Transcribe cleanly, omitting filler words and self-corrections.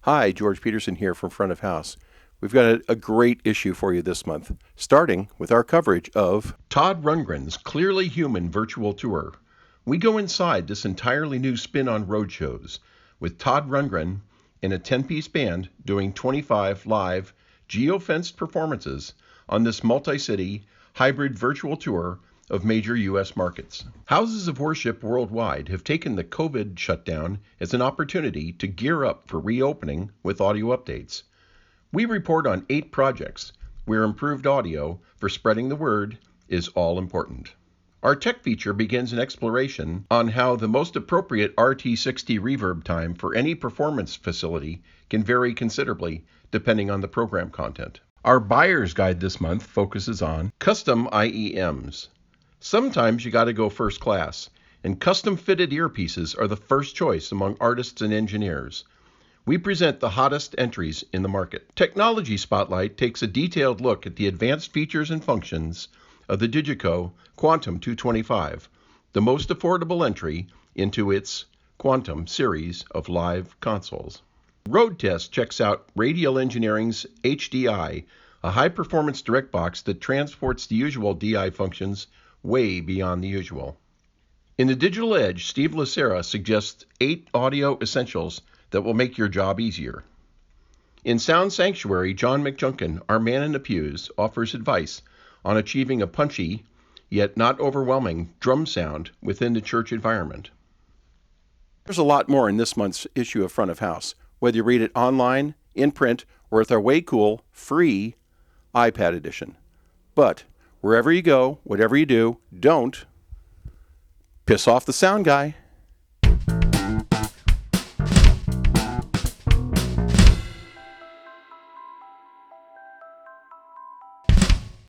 Hi, George Petersen here from Front of House. We've got a great issue for you this month, starting with our coverage of Todd Rundgren's Clearly Human virtual tour. We go inside this entirely new spin on roadshows, with Todd Rundgren in a 10-piece band doing 25 live geo-fenced performances on this multi-city hybrid virtual tour of major U.S. markets. Houses of worship worldwide have taken the COVID shutdown as an opportunity to gear up for reopening with audio updates. We report on 8 projects where improved audio for spreading the word is all important. Our tech feature begins an exploration on how the most appropriate RT60 reverb time for any performance facility can vary considerably depending on the program content. Our buyer's guide this month focuses on custom IEMs. Sometimes you got to go first class, and custom-fitted earpieces are the first choice among artists and engineers. We present the hottest entries in the market. Technology Spotlight takes a detailed look at the advanced features and functions of the Digico Quantum 225, the most affordable entry into its Quantum series of live consoles. Road Test checks out Radial Engineering's HDI, a high-performance direct box that transports the usual DI functions way beyond the usual. In the Digital Edge, Steve Lacera suggests 8 audio essentials that will make your job easier. In Sound Sanctuary, John McJunkin, our man in the pews, offers advice on achieving a punchy, yet not overwhelming, drum sound within the church environment. There's a lot more in this month's issue of Front of House, whether you read it online, in print, or with our way cool, free iPad edition. But wherever you go, whatever you do, don't piss off the sound guy.